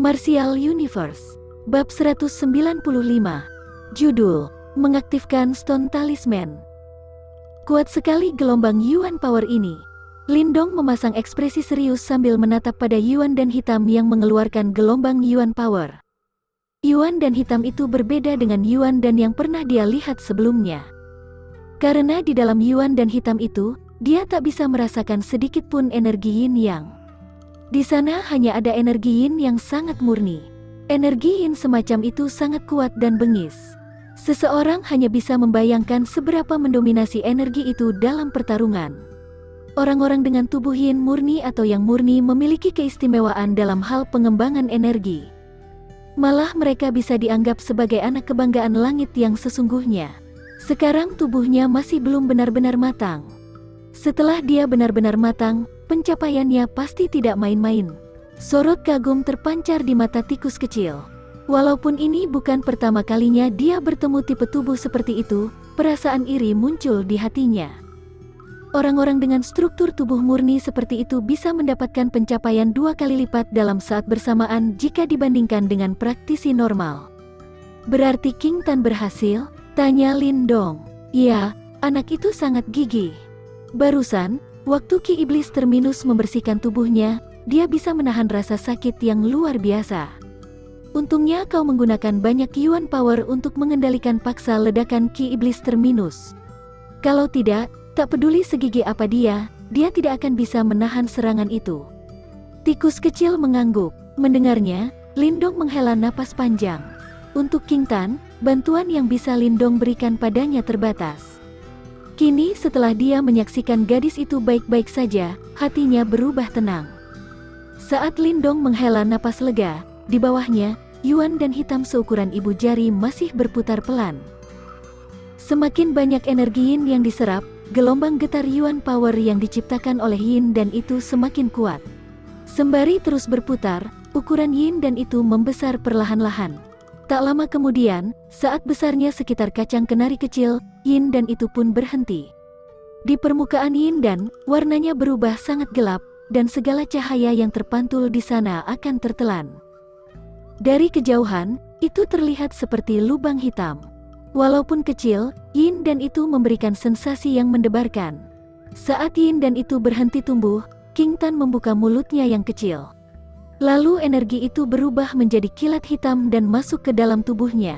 Martial Universe. Bab 195. Judul: Mengaktifkan Stone Talisman. Kuat sekali gelombang Yuan Power ini. Lindong memasang ekspresi serius sambil menatap pada Yuan dan Hitam yang mengeluarkan gelombang Yuan Power. Yuan dan Hitam itu berbeda dengan Yuan dan yang pernah dia lihat sebelumnya. Karena di dalam Yuan dan Hitam itu, dia tak bisa merasakan sedikit pun energi Yin Yang. Di sana hanya ada energi Yin yang sangat murni. Energi Yin semacam itu sangat kuat dan bengis. Seseorang hanya bisa membayangkan seberapa mendominasi energi itu dalam pertarungan. Orang-orang dengan tubuh Yin murni atau yang murni memiliki keistimewaan dalam hal pengembangan energi. Malah mereka bisa dianggap sebagai anak kebanggaan langit yang sesungguhnya. Sekarang tubuhnya masih belum benar-benar matang. Setelah dia benar-benar matang, pencapaiannya pasti tidak main-main. Sorot kagum terpancar di mata tikus kecil. Walaupun ini bukan pertama kalinya dia bertemu tipe tubuh seperti itu, perasaan iri muncul di hatinya. Orang-orang dengan struktur tubuh murni seperti itu bisa mendapatkan pencapaian 2 kali lipat dalam saat bersamaan jika dibandingkan dengan praktisi normal. Berarti King Tan berhasil? Tanya Lindong. Ya, anak itu sangat gigih. Barusan, waktu Ki Iblis Terminus membersihkan tubuhnya, dia bisa menahan rasa sakit yang luar biasa. Untungnya kau menggunakan banyak Yuan Power untuk mengendalikan paksa ledakan Ki Iblis Terminus. Kalau tidak, tak peduli segigih apa dia tidak akan bisa menahan serangan itu. Tikus kecil mengangguk. Mendengarnya, Lindong menghela napas panjang. Untuk King Tan, bantuan yang bisa Lindong berikan padanya terbatas. Kini setelah dia menyaksikan gadis itu baik-baik saja, hatinya berubah tenang. Saat Lindong menghela napas lega, di bawahnya, Yuan dan Hitam seukuran ibu jari masih berputar pelan. Semakin banyak energi Yin yang diserap, gelombang getar Yuan Power yang diciptakan oleh Yin dan itu semakin kuat. Sembari terus berputar, ukuran Yin dan itu membesar perlahan-lahan. Tak lama kemudian, saat besarnya sekitar kacang kenari kecil, Yin dan itu pun berhenti. Di permukaan Yin dan, warnanya berubah sangat gelap, dan segala cahaya yang terpantul di sana akan tertelan. Dari kejauhan, itu terlihat seperti lubang hitam. Walaupun kecil, Yin dan itu memberikan sensasi yang mendebarkan. Saat Yin dan itu berhenti tumbuh, King Tan membuka mulutnya yang kecil. Lalu energi itu berubah menjadi kilat hitam dan masuk ke dalam tubuhnya.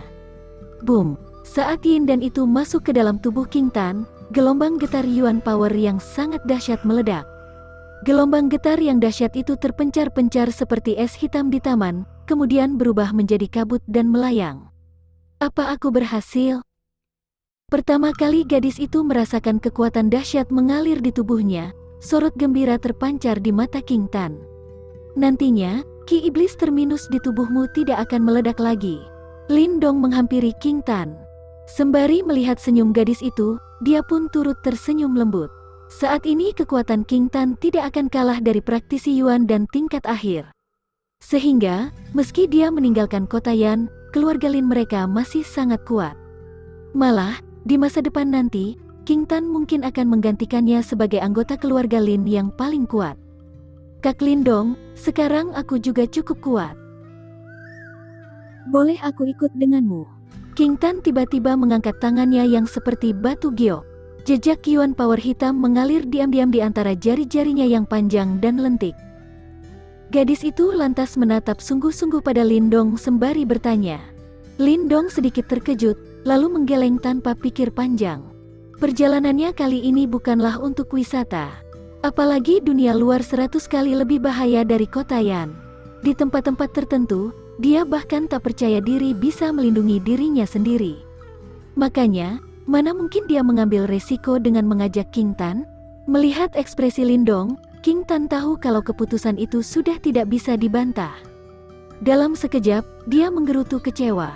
Boom! Saat Yin dan itu masuk ke dalam tubuh King Tan, gelombang getar Yuan Power yang sangat dahsyat meledak. Gelombang getar yang dahsyat itu terpencar-pencar seperti es hitam di taman, kemudian berubah menjadi kabut dan melayang. Apa aku berhasil? Pertama kali gadis itu merasakan kekuatan dahsyat mengalir di tubuhnya, sorot gembira terpancar di mata King Tan. Nantinya, Ki Iblis Terminus di tubuhmu tidak akan meledak lagi. Lindong menghampiri King Tan. Sembari melihat senyum gadis itu, dia pun turut tersenyum lembut. Saat ini kekuatan King Tan tidak akan kalah dari praktisi Yuan dan tingkat akhir. Sehingga, meski dia meninggalkan kota Yan, keluarga Lin mereka masih sangat kuat. Malah, di masa depan nanti, King Tan mungkin akan menggantikannya sebagai anggota keluarga Lin yang paling kuat. Kak Lindong, sekarang aku juga cukup kuat. Boleh aku ikut denganmu? King Tan tiba-tiba mengangkat tangannya yang seperti batu giok. Jejak Yuan Power hitam mengalir diam-diam di antara jari-jarinya yang panjang dan lentik. Gadis itu lantas menatap sungguh-sungguh pada Lindong sembari bertanya. Lindong sedikit terkejut, lalu menggeleng tanpa pikir panjang. Perjalanannya kali ini bukanlah untuk wisata. Apalagi dunia luar 100 kali lebih bahaya dari kota Yan. Di tempat-tempat tertentu, dia bahkan tak percaya diri bisa melindungi dirinya sendiri. Makanya, mana mungkin dia mengambil resiko dengan mengajak King Tan? Melihat ekspresi Lindong, King Tan tahu kalau keputusan itu sudah tidak bisa dibantah. Dalam sekejap, dia menggerutu kecewa.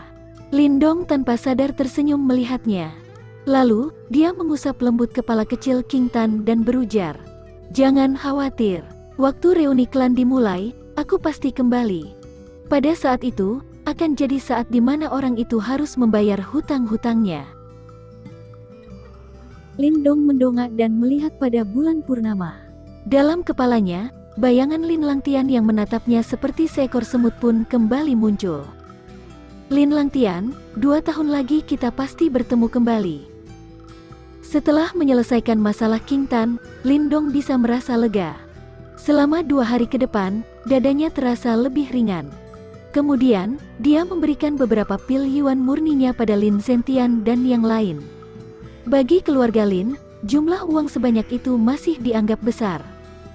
Lindong tanpa sadar tersenyum melihatnya. Lalu, dia mengusap lembut kepala kecil King Tan dan berujar, "Jangan khawatir, waktu reuni klan dimulai, aku pasti kembali. Pada saat itu, akan jadi saat di mana orang itu harus membayar hutang-hutangnya." Lindong mendongak dan melihat pada bulan purnama. Dalam kepalanya, bayangan Lin Langtian yang menatapnya seperti seekor semut pun kembali muncul. Lin Langtian, 2 tahun lagi kita pasti bertemu kembali. Setelah menyelesaikan masalah King Tan, Lindong bisa merasa lega. Selama 2 hari ke depan, dadanya terasa lebih ringan. Kemudian, dia memberikan beberapa pil Yuan murninya pada Lin Zentian dan yang lain. Bagi keluarga Lin, jumlah uang sebanyak itu masih dianggap besar.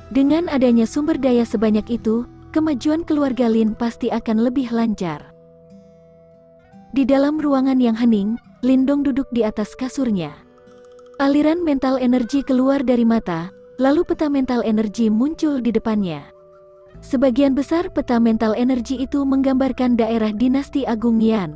Dengan adanya sumber daya sebanyak itu, kemajuan keluarga Lin pasti akan lebih lancar. Di dalam ruangan yang hening, Lindong duduk di atas kasurnya. Aliran mental energi keluar dari mata, lalu peta mental energi muncul di depannya. Sebagian besar peta mental energi itu menggambarkan daerah dinasti Agung Yan.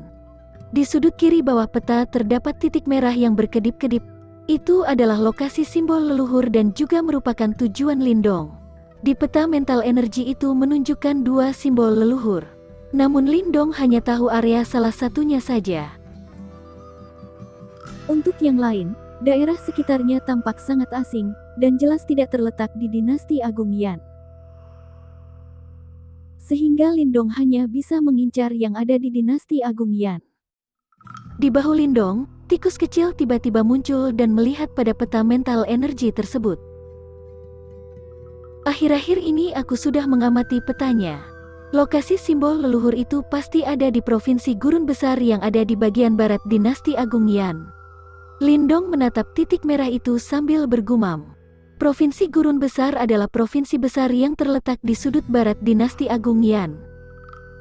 Di sudut kiri bawah peta terdapat titik merah yang berkedip-kedip. Itu adalah lokasi simbol leluhur dan juga merupakan tujuan Lindong. Di peta mental energi itu menunjukkan 2 simbol leluhur. Namun Lindong hanya tahu area salah satunya saja. Untuk yang lain, daerah sekitarnya tampak sangat asing, dan jelas tidak terletak di dinasti Agung Yan. Sehingga Lindong hanya bisa mengincar yang ada di dinasti Agung Yan. Di bahu Lindong, tikus kecil tiba-tiba muncul dan melihat pada peta mental energi tersebut. Akhir-akhir ini aku sudah mengamati petanya. Lokasi simbol leluhur itu pasti ada di Provinsi Gurun Besar yang ada di bagian barat dinasti Agung Yan. Lindong menatap titik merah itu sambil bergumam. Provinsi Gurun Besar adalah provinsi besar yang terletak di sudut barat dinasti Agung Yan.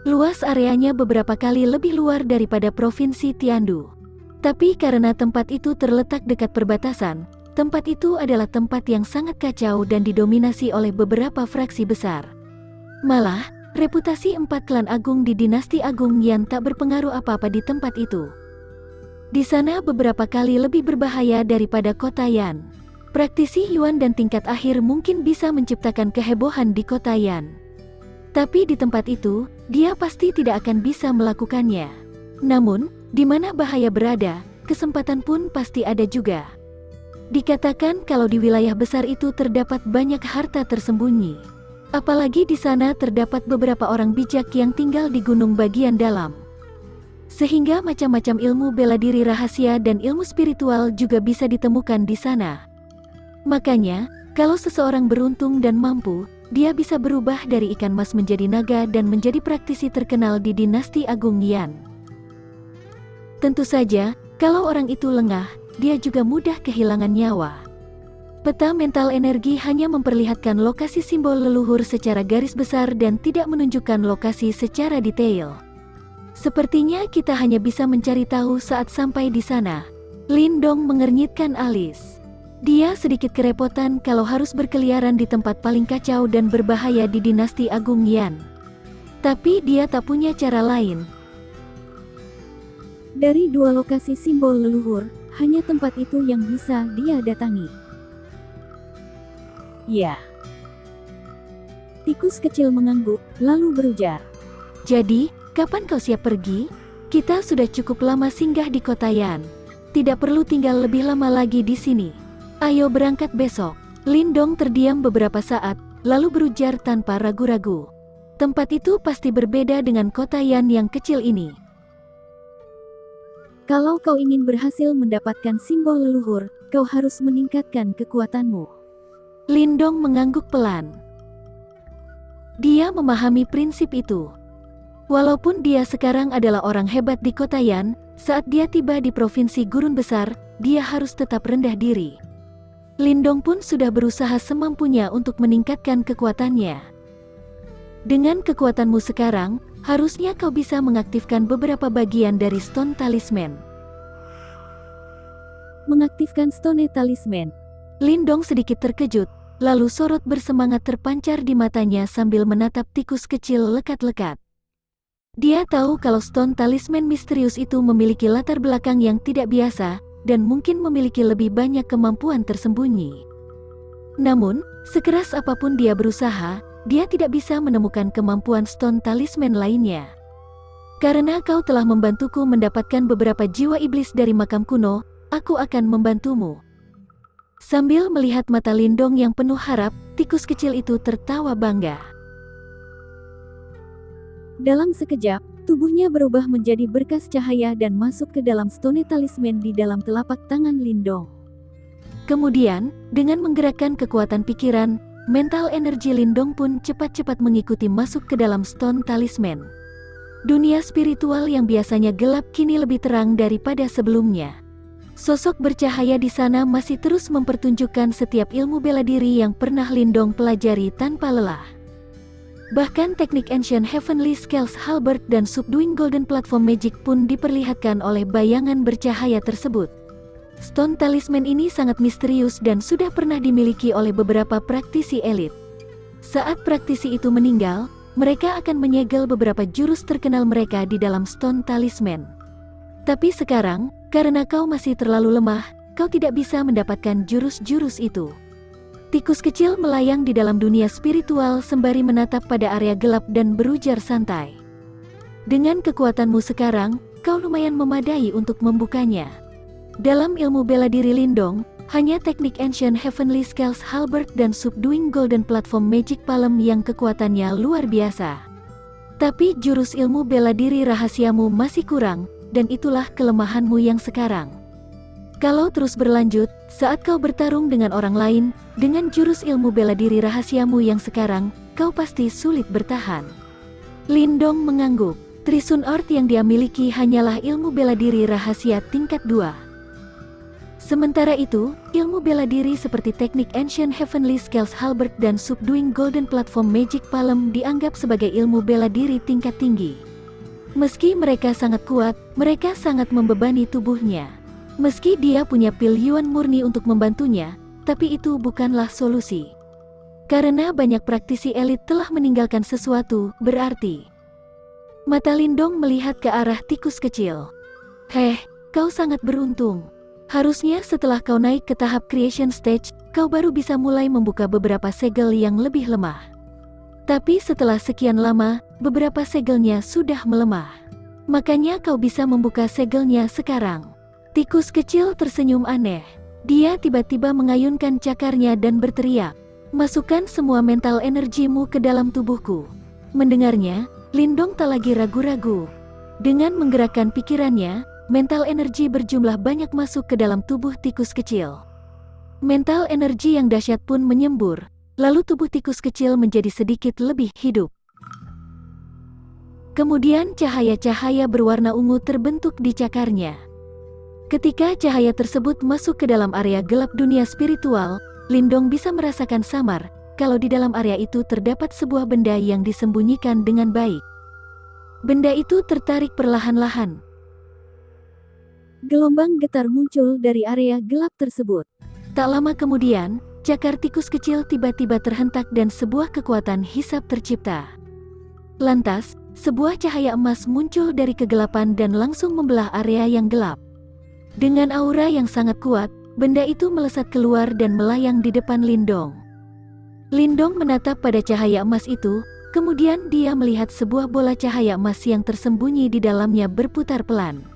Luas areanya beberapa kali lebih luar daripada Provinsi Tiandu. Tapi karena tempat itu terletak dekat perbatasan, tempat itu adalah tempat yang sangat kacau dan didominasi oleh beberapa fraksi besar. Malah, reputasi 4 klan agung di dinasti Agung Yan tak berpengaruh apa-apa di tempat itu. Di sana beberapa kali lebih berbahaya daripada kota Yan. Praktisi Yuan dan tingkat akhir mungkin bisa menciptakan kehebohan di kota Yan. Tapi di tempat itu, dia pasti tidak akan bisa melakukannya. Namun, di mana bahaya berada, kesempatan pun pasti ada juga. Dikatakan kalau di wilayah besar itu terdapat banyak harta tersembunyi. Apalagi di sana terdapat beberapa orang bijak yang tinggal di gunung bagian dalam. Sehingga macam-macam ilmu bela diri rahasia dan ilmu spiritual juga bisa ditemukan di sana. Makanya, kalau seseorang beruntung dan mampu, dia bisa berubah dari ikan mas menjadi naga dan menjadi praktisi terkenal di dinasti Agung Yan. Tentu saja, kalau orang itu lengah, dia juga mudah kehilangan nyawa. Peta mental energi hanya memperlihatkan lokasi simbol leluhur secara garis besar dan tidak menunjukkan lokasi secara detail. Sepertinya kita hanya bisa mencari tahu saat sampai di sana. Lindong mengernyitkan alis. Dia sedikit kerepotan kalau harus berkeliaran di tempat paling kacau dan berbahaya di dinasti Agung Yan. Tapi dia tak punya cara lain. Dari 2 lokasi simbol leluhur, hanya tempat itu yang bisa dia datangi. Ya. Tikus kecil mengangguk, lalu berujar. Jadi, kapan kau siap pergi? Kita sudah cukup lama singgah di kota Yan. Tidak perlu tinggal lebih lama lagi di sini. Ayo berangkat besok. Lindong terdiam beberapa saat, lalu berujar tanpa ragu-ragu. Tempat itu pasti berbeda dengan kota Yan yang kecil ini. Kalau kau ingin berhasil mendapatkan simbol leluhur, kau harus meningkatkan kekuatanmu. Lindong mengangguk pelan. Dia memahami prinsip itu. Walaupun dia sekarang adalah orang hebat di kota Yan, saat dia tiba di Provinsi Gurun Besar, dia harus tetap rendah diri. Lindong pun sudah berusaha semampunya untuk meningkatkan kekuatannya. Dengan kekuatanmu sekarang, harusnya kau bisa mengaktifkan beberapa bagian dari Stone Talisman. Mengaktifkan Stone Talisman. Lindong sedikit terkejut, lalu sorot bersemangat terpancar di matanya sambil menatap tikus kecil lekat-lekat. Dia tahu kalau Stone Talisman misterius itu memiliki latar belakang yang tidak biasa, dan mungkin memiliki lebih banyak kemampuan tersembunyi. Namun, sekeras apapun dia berusaha, dia tidak bisa menemukan kemampuan Stone Talisman lainnya. Karena kau telah membantuku mendapatkan beberapa jiwa iblis dari makam kuno, aku akan membantumu. Sambil melihat mata Lindong yang penuh harap, tikus kecil itu tertawa bangga. Dalam sekejap, tubuhnya berubah menjadi berkas cahaya dan masuk ke dalam stone talisman di dalam telapak tangan Lindong. Kemudian, dengan menggerakkan kekuatan pikiran, mental energi Lindong pun cepat-cepat mengikuti masuk ke dalam stone talisman. Dunia spiritual yang biasanya gelap kini lebih terang daripada sebelumnya. Sosok bercahaya di sana masih terus mempertunjukkan setiap ilmu bela diri yang pernah Lindong pelajari tanpa lelah. Bahkan teknik Ancient Heavenly Scales Halberd dan Subduing Golden Platform Magic pun diperlihatkan oleh bayangan bercahaya tersebut. Stone Talisman ini sangat misterius dan sudah pernah dimiliki oleh beberapa praktisi elit. Saat praktisi itu meninggal, mereka akan menyegel beberapa jurus terkenal mereka di dalam Stone Talisman. Tapi sekarang, karena kau masih terlalu lemah, kau tidak bisa mendapatkan jurus-jurus itu. Tikus kecil melayang di dalam dunia spiritual sembari menatap pada area gelap dan berujar santai. Dengan kekuatanmu sekarang, kau lumayan memadai untuk membukanya. Dalam ilmu bela diri Lindong, hanya teknik Ancient Heavenly Scales Halberd dan Subduing Golden Platform Magic Palm yang kekuatannya luar biasa. Tapi jurus ilmu bela diri rahasiamu masih kurang, dan itulah kelemahanmu yang sekarang. Kalau terus berlanjut, saat kau bertarung dengan orang lain, dengan jurus ilmu bela diri rahasiamu yang sekarang, kau pasti sulit bertahan. Lindong mengangguk. Trisun Art yang dia miliki hanyalah ilmu bela diri rahasia tingkat 2. Sementara itu, ilmu bela diri seperti teknik Ancient Heavenly Scales Halberd dan Subduing Golden Platform Magic Palm dianggap sebagai ilmu bela diri tingkat tinggi. Meski mereka sangat kuat, mereka sangat membebani tubuhnya. Meski dia punya pil Yuan murni untuk membantunya, tapi itu bukanlah solusi. Karena banyak praktisi elit telah meninggalkan sesuatu, berarti. Mata Lindong melihat ke arah tikus kecil. Heh, kau sangat beruntung. Harusnya setelah kau naik ke tahap creation stage, kau baru bisa mulai membuka beberapa segel yang lebih lemah. Tapi setelah sekian lama, beberapa segelnya sudah melemah. Makanya kau bisa membuka segelnya sekarang. Tikus kecil tersenyum aneh. Dia tiba-tiba mengayunkan cakarnya dan berteriak, "Masukkan semua mental energimu ke dalam tubuhku." Mendengarnya, Lindong tak lagi ragu-ragu. Dengan menggerakkan pikirannya, mental energi berjumlah banyak masuk ke dalam tubuh tikus kecil. Mental energi yang dahsyat pun menyembur, lalu tubuh tikus kecil menjadi sedikit lebih hidup. Kemudian cahaya-cahaya berwarna ungu terbentuk di cakarnya. Ketika cahaya tersebut masuk ke dalam area gelap dunia spiritual, Lindong bisa merasakan samar, kalau di dalam area itu terdapat sebuah benda yang disembunyikan dengan baik. Benda itu tertarik perlahan-lahan. Gelombang getar muncul dari area gelap tersebut. Tak lama kemudian, cakar tikus kecil tiba-tiba terhentak dan sebuah kekuatan hisap tercipta. Lantas, sebuah cahaya emas muncul dari kegelapan dan langsung membelah area yang gelap. Dengan aura yang sangat kuat, benda itu melesat keluar dan melayang di depan Lindong. Lindong menatap pada cahaya emas itu, kemudian dia melihat sebuah bola cahaya emas yang tersembunyi di dalamnya berputar pelan.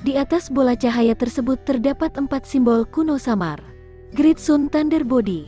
Di atas bola cahaya tersebut terdapat 4 simbol kuno samar. Great Sun Thunder Body,